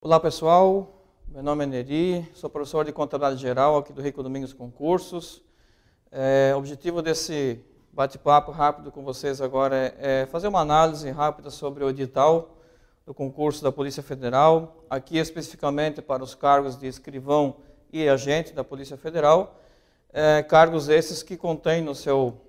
Olá pessoal, meu nome é Neri, sou professor de Contabilidade Geral aqui do Rico Domingos Concursos. O objetivo desse bate-papo rápido com vocês agora é fazer uma análise rápida sobre o edital do concurso da Polícia Federal, aqui especificamente para os cargos de escrivão e agente da Polícia Federal, cargos esses que contêm no seu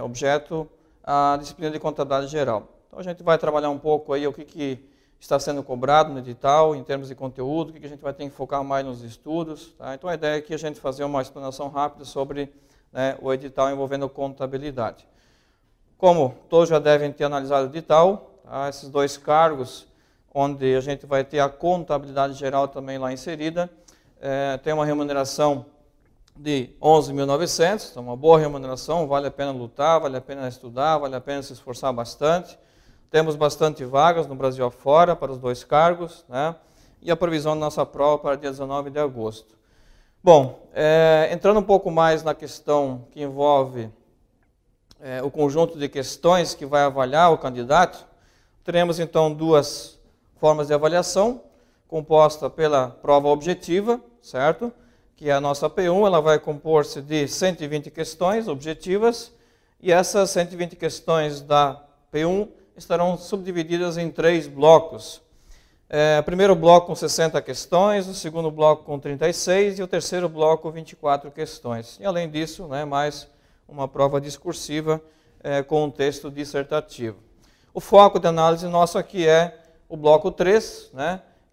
objeto a disciplina de Contabilidade Geral. Então a gente vai trabalhar um pouco aí o que está sendo cobrado no edital, em termos de conteúdo, o que a gente vai ter que focar mais nos estudos. Tá? Então a ideia é que a gente fazer uma explanação rápida sobre o edital envolvendo contabilidade. Como todos já devem ter analisado o edital, tá? Esses dois cargos, onde a gente vai ter a contabilidade geral também lá inserida, tem uma remuneração de 11.900, então uma boa remuneração, vale a pena lutar, vale a pena estudar, vale a pena se esforçar bastante. Temos bastante vagas no Brasil afora para os dois cargos, né? E a previsão da nossa prova para dia 19 de agosto. Bom, entrando um pouco mais na questão que envolve o conjunto de questões que vai avaliar o candidato, teremos então duas formas de avaliação, composta pela prova objetiva, certo? Que é a nossa P1, ela vai compor-se de 120 questões objetivas, e essas 120 questões da P1 estarão subdivididas em 3 blocos. O primeiro bloco com 60 questões, o segundo bloco com 36 e o terceiro bloco com 24 questões. E além disso, mais uma prova discursiva com um texto dissertativo. O foco de análise nosso aqui é o bloco 3,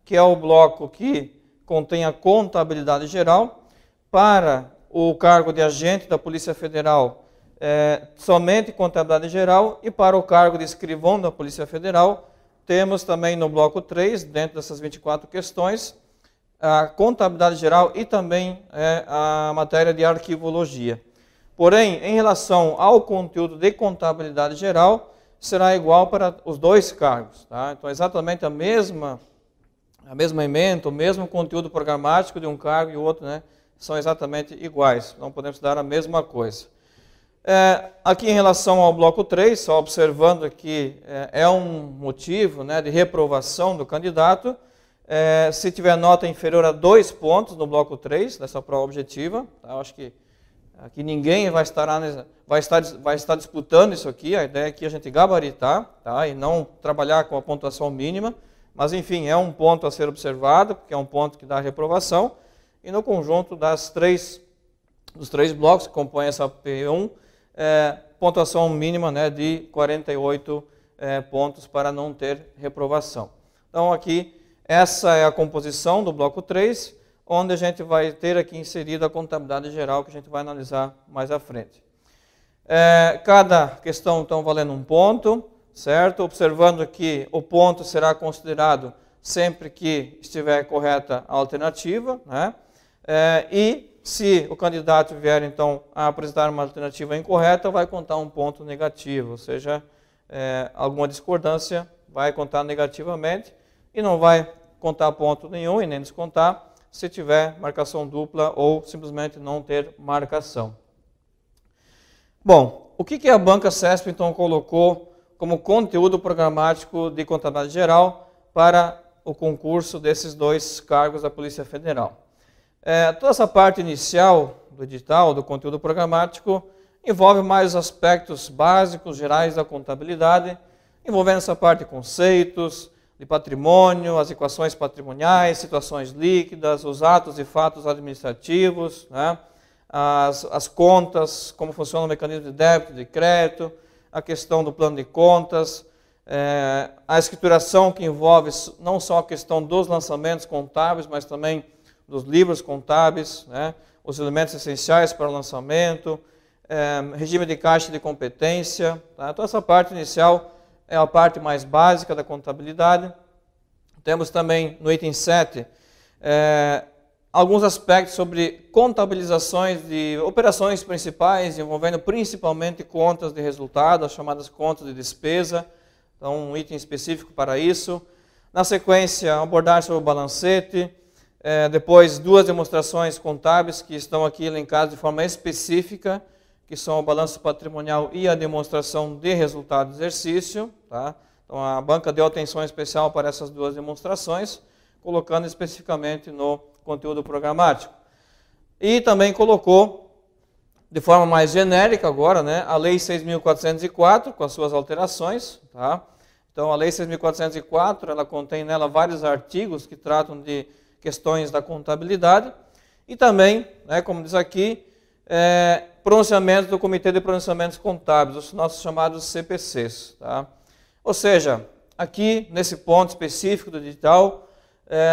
que é o bloco que contém a contabilidade geral. Para o cargo de agente da Polícia Federal, somente contabilidade geral, e para o cargo de escrivão da Polícia Federal, temos também no bloco 3, dentro dessas 24 questões, a contabilidade geral e também a matéria de arquivologia. Porém, em relação ao conteúdo de contabilidade geral, será igual para os dois cargos. Tá? Então, exatamente a mesma ementa, o mesmo conteúdo programático de um cargo e o outro, são exatamente iguais, não podemos dar a mesma coisa. Aqui em relação ao bloco 3, só observando que é um motivo de reprovação do candidato, se tiver nota inferior a 2 pontos no bloco 3, dessa prova objetiva, tá? Eu acho que aqui ninguém vai estar disputando isso aqui, a ideia é que a gente gabaritar, tá? E não trabalhar com a pontuação mínima, mas enfim, é um ponto a ser observado, porque é um ponto que dá reprovação, e no conjunto dos 3 blocos que compõem essa P1, pontuação mínima de 48 pontos para não ter reprovação. Então aqui, essa é a composição do bloco 3, onde a gente vai ter aqui inserida a contabilidade geral, que a gente vai analisar mais à frente. Cada questão, então, valendo um ponto, certo? Observando que o ponto será considerado sempre que estiver correta a alternativa, e se o candidato vier, então, a apresentar uma alternativa incorreta, vai contar um ponto negativo, ou seja, alguma discordância vai contar negativamente e não vai contar ponto nenhum e nem descontar se tiver marcação dupla ou simplesmente não ter marcação. Bom, o que a banca CESP, então, colocou como conteúdo programático de contabilidade geral para o concurso desses dois cargos da Polícia Federal? Toda essa parte inicial do edital, do conteúdo programático, envolve mais aspectos básicos, gerais da contabilidade, envolvendo essa parte de conceitos, de patrimônio, as equações patrimoniais, situações líquidas, os atos e fatos administrativos, as contas, como funciona o mecanismo de débito e de crédito, a questão do plano de contas, a escrituração que envolve não só a questão dos lançamentos contábeis, mas também dos livros contábeis, os elementos essenciais para o lançamento, regime de caixa de competência. Tá? Então, essa parte inicial é a parte mais básica da contabilidade. Temos também, no item 7, alguns aspectos sobre contabilizações de operações principais, envolvendo principalmente contas de resultado, as chamadas contas de despesa. Então, um item específico para isso. Na sequência, abordar sobre o balancete. Depois, 2 demonstrações contábeis que estão aqui elencadas de forma específica, que são o balanço patrimonial e a demonstração de resultado do exercício. Tá? Então, a banca deu atenção especial para essas 2 demonstrações, colocando especificamente no conteúdo programático. E também colocou, de forma mais genérica agora, né, a Lei 6.404, com as suas alterações. Tá? Então, a Lei 6.404, ela contém nela vários artigos que tratam de questões da contabilidade. E também, né, como diz aqui, pronunciamentos do Comitê de Pronunciamentos Contábeis, os nossos chamados CPCs. Tá? Ou seja, aqui, nesse ponto específico do edital,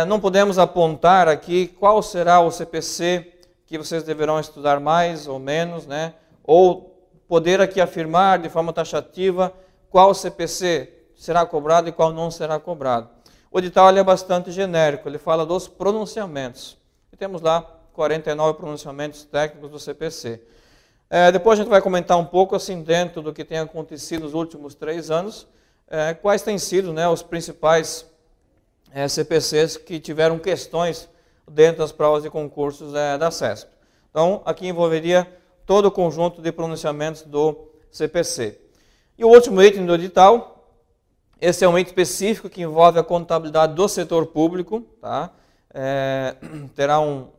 não podemos apontar aqui qual será o CPC que vocês deverão estudar mais ou menos, né? Ou poder aqui afirmar de forma taxativa qual CPC será cobrado e qual não será cobrado. O edital é bastante genérico, ele fala dos pronunciamentos. E temos lá 49 pronunciamentos técnicos do CPC. Depois a gente vai comentar um pouco, assim, dentro do que tem acontecido nos últimos 3 anos, quais têm sido, né, os principais CPCs que tiveram questões dentro das provas de concursos da CESP. Então, aqui envolveria todo o conjunto de pronunciamentos do CPC. E o último item do edital, esse é um item específico que envolve a contabilidade do setor público. Tá? Terá um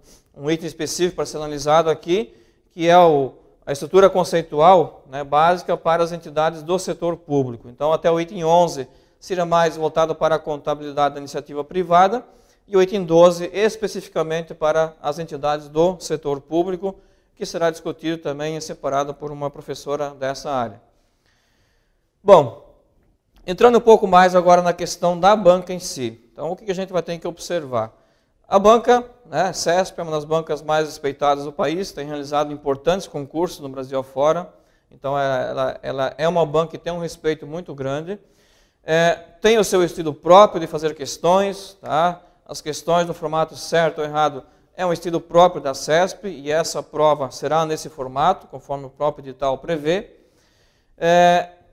item específico para ser analisado aqui, que é a estrutura conceitual, né, básica para as entidades do setor público. Então, até o item 11 seria mais voltado para a contabilidade da iniciativa privada, e o item 12 especificamente para as entidades do setor público, que será discutido também e separado por uma professora dessa área. Bom, entrando um pouco mais agora na questão da banca em si. Então, o que a gente vai ter que observar? A banca, né, CESP, é uma das bancas mais respeitadas do país, tem realizado importantes concursos no Brasil afora. Então, ela é uma banca que tem um respeito muito grande. Tem o seu estilo próprio de fazer questões, tá? As questões no formato certo ou errado é um estilo próprio da CESP, e essa prova será nesse formato, conforme o próprio edital prevê.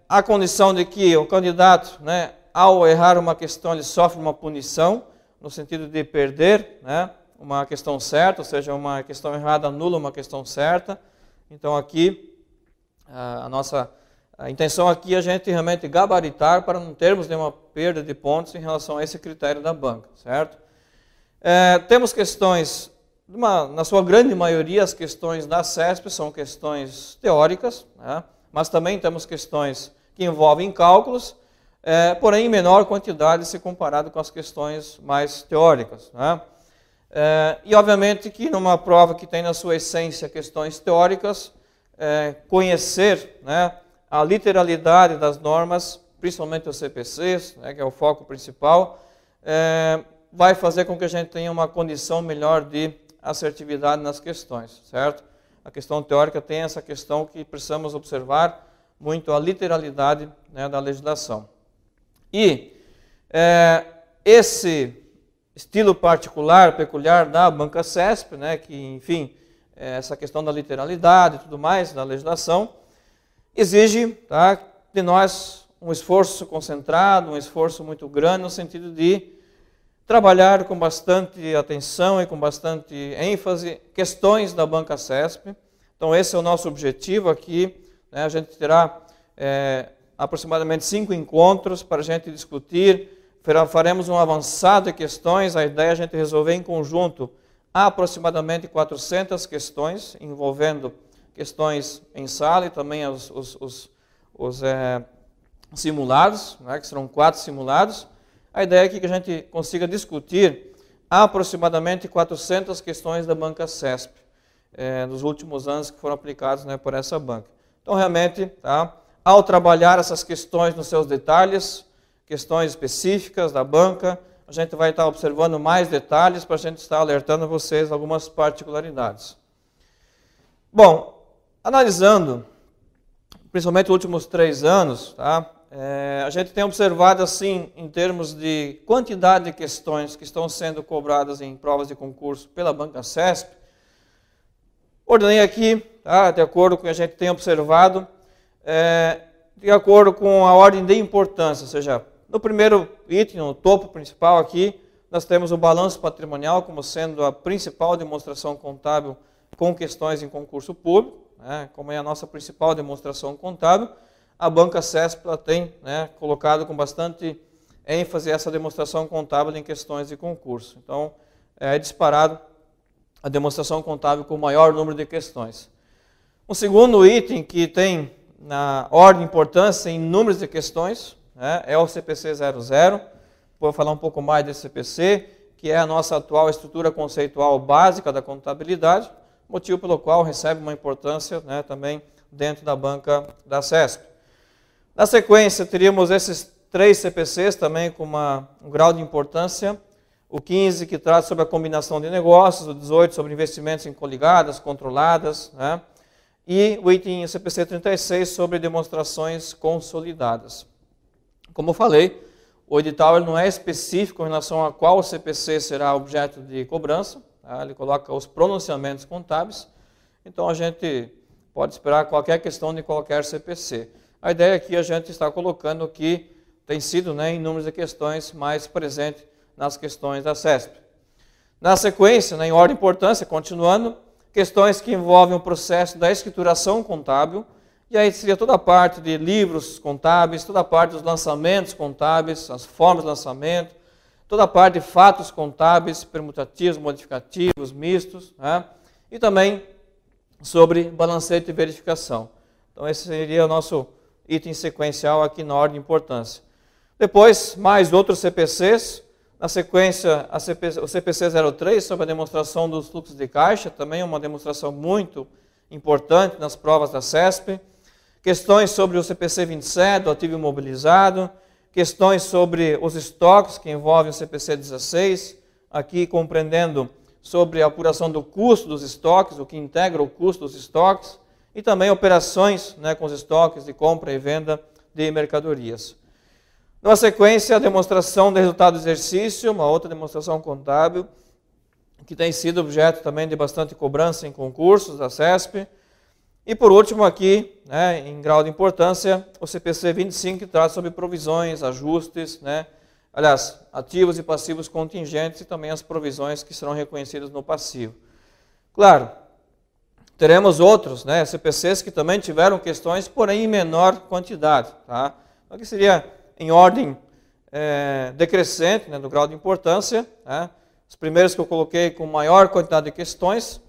A condição de que o candidato, né, ao errar uma questão, ele sofre uma punição, no sentido de perder, né, uma questão certa, ou seja, uma questão errada anula uma questão certa. Então aqui, a intenção aqui é a gente realmente gabaritar para não termos nenhuma perda de pontos em relação a esse critério da banca, certo? Temos questões, na sua grande maioria, as questões da CESP são questões teóricas, né? Mas também temos questões que envolvem cálculos, porém em menor quantidade se comparado com as questões mais teóricas, né? E obviamente que numa prova que tem na sua essência questões teóricas, conhecer, né, a literalidade das normas, principalmente os CPCs, né, que é o foco principal, vai fazer com que a gente tenha uma condição melhor de assertividade nas questões, certo? A questão teórica tem essa questão que precisamos observar muito a literalidade, né, da legislação. E esse estilo particular, peculiar da banca CESP, né, que, enfim, essa questão da literalidade e tudo mais, da legislação, exige, tá, de nós um esforço concentrado, um esforço muito grande, no sentido de trabalhar com bastante atenção e com bastante ênfase questões da banca CESP. Então, esse é o nosso objetivo aqui, né? A gente terá aproximadamente 5 encontros para a gente discutir. Faremos um avançado de questões. A ideia é a gente resolver em conjunto aproximadamente 400 questões, envolvendo questões em sala e também os simulados, né, que serão 4 simulados. A ideia é que a gente consiga discutir aproximadamente 400 questões da banca CESP, nos últimos anos que foram aplicados, né, por essa banca. Então, realmente, tá, ao trabalhar essas questões nos seus detalhes, questões específicas da banca, a gente vai estar observando mais detalhes para a gente estar alertando vocês algumas particularidades. Bom, analisando, principalmente os últimos 3 anos, tá, a gente tem observado, assim, em termos de quantidade de questões que estão sendo cobradas em provas de concurso pela banca CESP. Ordenei aqui, tá, de acordo com o que a gente tem observado, de acordo com a ordem de importância, ou seja, no primeiro item, no topo principal aqui, nós temos o balanço patrimonial como sendo a principal demonstração contábil com questões em concurso público, né, como é a nossa principal demonstração contábil. A banca CESP tem, né, colocado com bastante em fazer essa demonstração contábil em questões de concurso. Então, é disparado a demonstração contábil com o maior número de questões. O segundo item que tem na ordem de importância em números de questões, né, é o CPC 00. Vou falar um pouco mais desse CPC, que é a nossa atual estrutura conceitual básica da contabilidade, motivo pelo qual recebe uma importância, né, também dentro da banca da CESP. Na sequência, teríamos esses 3 CPCs também com um grau de importância. O 15, que trata sobre a combinação de negócios, o 18 sobre investimentos em coligadas, controladas, né? E o item CPC 36 sobre demonstrações consolidadas. Como eu falei, o edital ele não é específico em relação a qual CPC será objeto de cobrança, tá? Ele coloca os pronunciamentos contábeis, então a gente pode esperar qualquer questão de qualquer CPC. A ideia aqui é a gente está colocando o que tem sido, né, em números de questões mais presente nas questões da CESP. Na sequência, né, em ordem de importância, continuando, questões que envolvem o processo da escrituração contábil, e aí seria toda a parte de livros contábeis, toda a parte dos lançamentos contábeis, as formas de lançamento, toda a parte de fatos contábeis, permutativos, modificativos, mistos, né, e também sobre balancete e verificação. Então esse seria o nosso item sequencial aqui na ordem de importância. Depois, mais outros CPCs. Na sequência, o CPC 03, sobre a demonstração dos fluxos de caixa, também uma demonstração muito importante nas provas da CESP. Questões sobre o CPC 27, do ativo imobilizado. Questões sobre os estoques, que envolvem o CPC 16, aqui compreendendo sobre a apuração do custo dos estoques, o que integra o custo dos estoques, e também operações, né, com os estoques de compra e venda de mercadorias. Na sequência, a demonstração do resultado do exercício, uma outra demonstração contábil, que tem sido objeto também de bastante cobrança em concursos da CESP. E por último aqui, né, em grau de importância, o CPC 25, que trata sobre provisões, ajustes, né, aliás, ativos e passivos contingentes e também as provisões que serão reconhecidas no passivo. Claro, teremos outros, né, CPCs que também tiveram questões, porém em menor quantidade. Tá? Então aqui seria em ordem decrescente, né, do grau de importância, né? Os primeiros que eu coloquei com maior quantidade de questões,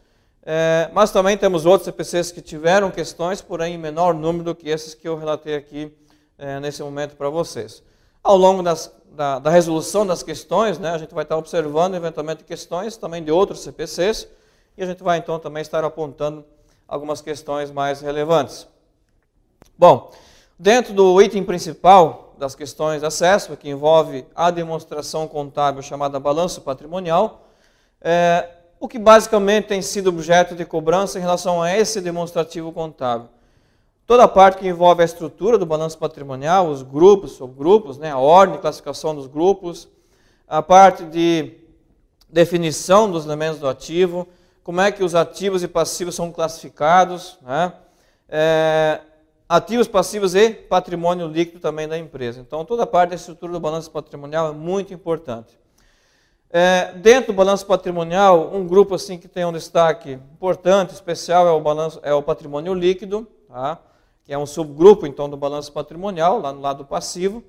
mas também temos outros CPCs que tiveram questões, porém em menor número do que esses que eu relatei aqui nesse momento para vocês. Ao longo da resolução das questões, né, a gente vai estar observando eventualmente questões também de outros CPCs, e a gente vai então também estar apontando algumas questões mais relevantes. Bom, dentro do item principal das questões da CESP, que envolve a demonstração contábil chamada balanço patrimonial, o que basicamente tem sido objeto de cobrança em relação a esse demonstrativo contábil. Toda a parte que envolve a estrutura do balanço patrimonial, os grupos, subgrupos, né, a ordem de classificação dos grupos, a parte de definição dos elementos do ativo, como é que os ativos e passivos são classificados, né, ativos, passivos e patrimônio líquido também da empresa. Então, toda a parte da estrutura do balanço patrimonial é muito importante. Dentro do balanço patrimonial, um grupo assim que tem um destaque importante, especial, é o patrimônio líquido, tá? Que é um subgrupo então do balanço patrimonial, lá no lado passivo.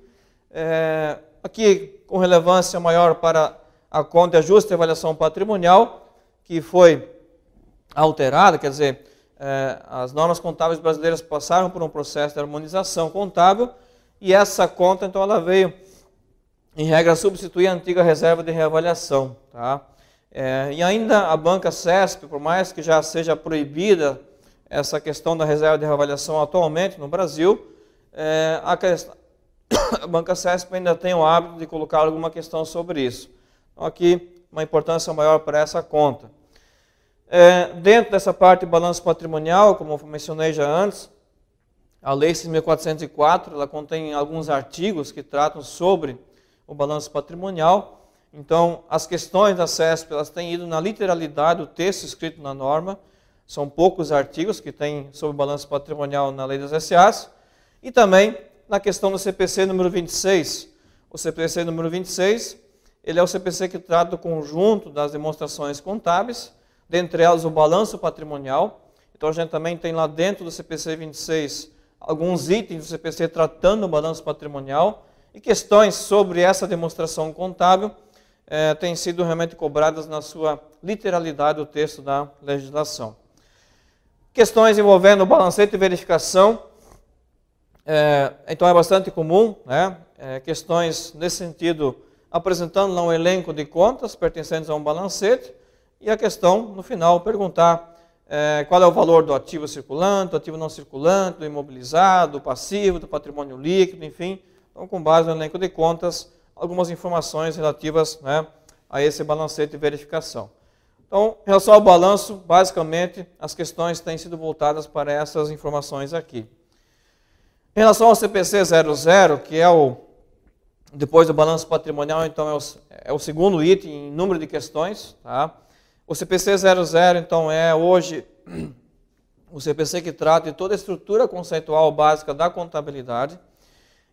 Aqui, com relevância maior para a conta de ajuste e avaliação patrimonial, que foi alterada, quer dizer, as normas contábeis brasileiras passaram por um processo de harmonização contábil e essa conta, então, ela veio, em regra, substituir a antiga reserva de reavaliação. Tá? E ainda a banca CESP, por mais que já seja proibida essa questão da reserva de reavaliação atualmente no Brasil, a banca CESP ainda tem o hábito de colocar alguma questão sobre isso. Então, aqui, uma importância maior para essa conta. Dentro dessa parte de balanço patrimonial, como eu mencionei já antes, a Lei 6.404, ela contém alguns artigos que tratam sobre o balanço patrimonial. Então, as questões da CESP, elas têm ido na literalidade do texto escrito na norma. São poucos artigos que tem sobre o balanço patrimonial na Lei das SAs. E também na questão do CPC número 26. O CPC número 26, ele é o CPC que trata do conjunto das demonstrações contábeis, dentre elas o balanço patrimonial. Então a gente também tem lá dentro do CPC 26 alguns itens do CPC tratando o balanço patrimonial, e questões sobre essa demonstração contábil têm sido realmente cobradas na sua literalidade do texto da legislação. Questões envolvendo balancete e verificação, então é bastante comum, né? Questões nesse sentido, apresentando lá um elenco de contas pertencentes a um balancete, e a questão, no final, perguntar qual é o valor do ativo circulante, do ativo não circulante, do imobilizado, do passivo, do patrimônio líquido, enfim. Então, com base no elenco de contas, algumas informações relativas, né, a esse balancete de verificação. Então, em relação ao balanço, basicamente, as questões têm sido voltadas para essas informações aqui. Em relação ao CPC 00, que é depois do balanço patrimonial, então é o segundo item em número de questões, tá? O CPC 00, então, é hoje o CPC que trata de toda a estrutura conceitual básica da contabilidade.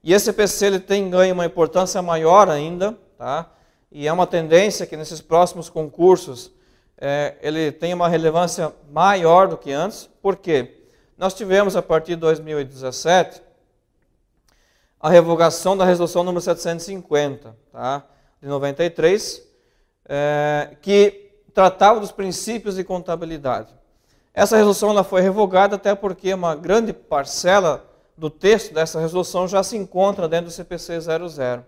E esse CPC ele tem ganho uma importância maior ainda, tá? E é uma tendência que nesses próximos concursos ele tem uma relevância maior do que antes. Por quê? Nós tivemos, a partir de 2017, a revogação da resolução número 750, tá? De 93, que tratava dos princípios de contabilidade. Essa resolução ela foi revogada até porque uma grande parcela do texto dessa resolução já se encontra dentro do CPC 00.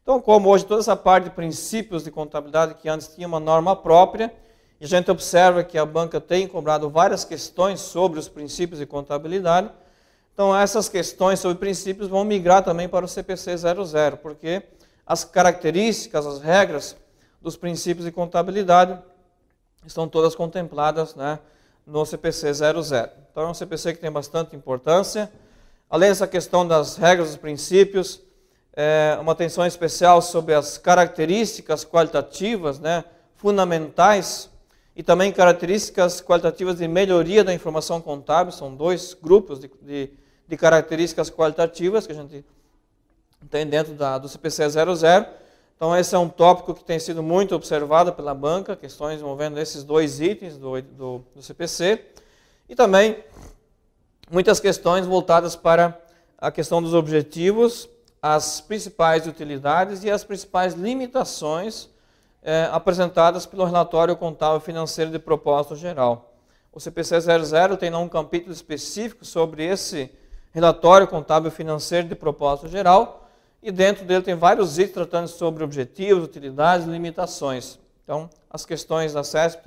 Então, como hoje toda essa parte de princípios de contabilidade que antes tinha uma norma própria, e a gente observa que a banca tem cobrado várias questões sobre os princípios de contabilidade, então essas questões sobre princípios vão migrar também para o CPC 00, porque as características, as regras dos princípios de contabilidade estão todas contempladas, né, no CPC 00. Então é um CPC que tem bastante importância. Além dessa questão das regras dos princípios, uma atenção especial sobre as características qualitativas, né, fundamentais, e também características qualitativas de melhoria da informação contábil. São dois grupos de características qualitativas que a gente tem dentro do CPC 00. Então, esse é um tópico que tem sido muito observado pela banca, questões envolvendo esses dois itens do CPC. E também muitas questões voltadas para a questão dos objetivos, as principais utilidades e as principais limitações apresentadas pelo relatório contábil financeiro de propósito geral. O CPC 00 tem um capítulo específico sobre esse relatório contábil financeiro de propósito geral, e dentro dele tem vários itens tratando sobre objetivos, utilidades e limitações. Então, as questões da CESP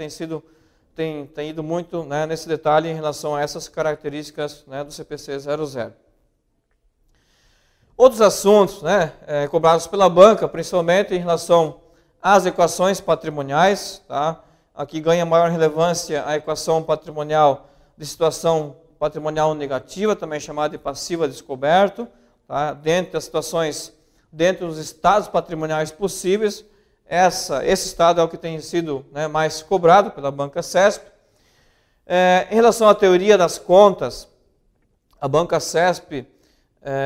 têm ido muito, né, nesse detalhe em relação a essas características, né, do CPC 00. Outros assuntos, né, cobrados pela banca, principalmente em relação às equações patrimoniais, tá? Aqui ganha maior relevância a equação patrimonial de situação patrimonial negativa, também chamada de passiva descoberto. Tá? Dentro das situações, dentro dos estados patrimoniais possíveis, esse estado é o que tem sido, né, mais cobrado pela banca CESP. Em relação à teoria das contas, a banca CESP,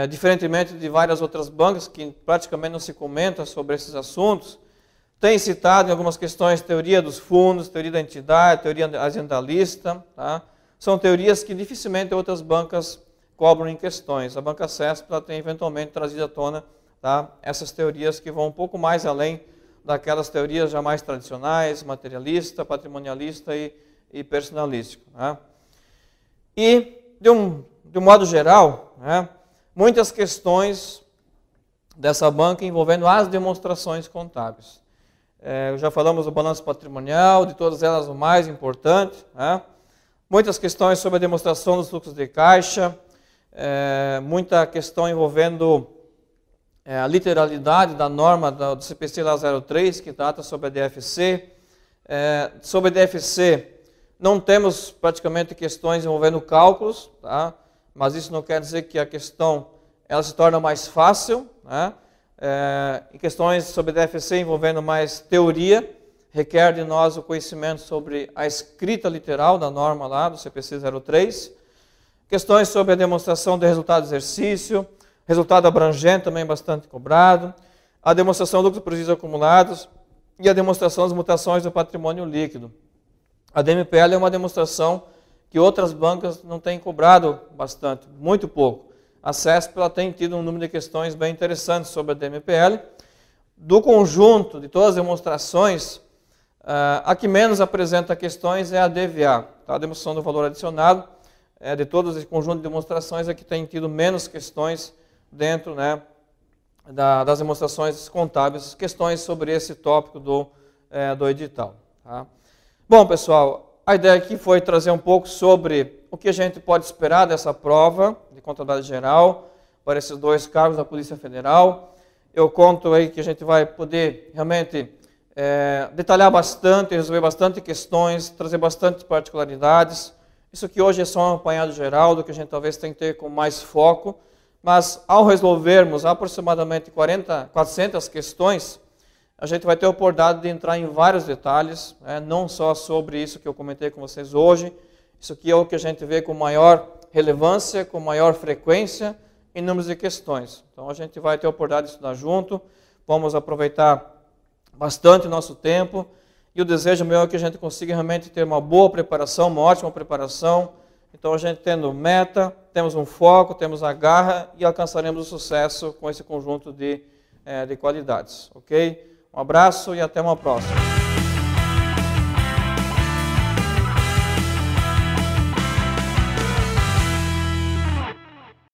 diferentemente de várias outras bancas que praticamente não se comenta sobre esses assuntos, tem citado em algumas questões teoria dos fundos, teoria da entidade, teoria agendalista. Tá? São teorias que dificilmente outras bancas cobram em questões. A banca CESP ela tem eventualmente trazido à tona, tá, essas teorias que vão um pouco mais além daquelas teorias já mais tradicionais, materialista, patrimonialista e personalístico. Tá? E, de um modo geral, né, muitas questões dessa banca envolvendo as demonstrações contábeis. Já falamos do balanço patrimonial, de todas elas o mais importante. Né? Muitas questões sobre a demonstração dos fluxos de caixa, muita questão envolvendo a literalidade da norma do CPC 03, que trata sobre a DFC. Sobre a DFC, não temos praticamente questões envolvendo cálculos, tá? Mas isso não quer dizer que a questão ela se torna mais fácil. Né? Em questões sobre a DFC envolvendo mais teoria, requer de nós o conhecimento sobre a escrita literal da norma lá do CPC 03. Questões sobre a demonstração de resultado do exercício, resultado abrangente também bastante cobrado, a demonstração do lucro e prejuízos acumulados e a demonstração das mutações do patrimônio líquido. A DMPL é uma demonstração que outras bancas não têm cobrado bastante, muito pouco. a CESP ela tem tido um número de questões bem interessantes sobre a DMPL. Do conjunto de todas as demonstrações, a que menos apresenta questões é a DVA, tá? A demonstração do valor adicionado. De todo esse conjunto de demonstrações, é que tem tido menos questões dentro, né, das demonstrações contábeis, questões sobre esse tópico do edital. Tá? Bom, pessoal, a ideia aqui foi trazer um pouco sobre o que a gente pode esperar dessa prova de contabilidade geral para esses dois cargos da Polícia Federal. Eu conto aí que a gente vai poder realmente detalhar bastante, resolver bastante questões, trazer bastante particularidades. Isso aqui hoje é só um apanhado geral do que a gente talvez tenha que ter com mais foco, mas ao resolvermos aproximadamente 400 questões, a gente vai ter a oportunidade de entrar em vários detalhes, né? Não só sobre isso que eu comentei com vocês hoje. Isso aqui é o que a gente vê com maior relevância, com maior frequência em números de questões. Então a gente vai ter a oportunidade de estudar junto, vamos aproveitar bastante o nosso tempo, e o desejo meu é que a gente consiga realmente ter uma boa preparação, uma ótima preparação. Então a gente tendo meta, temos um foco, temos a garra e alcançaremos o sucesso com esse conjunto de qualidades. Ok? Um abraço e até uma próxima.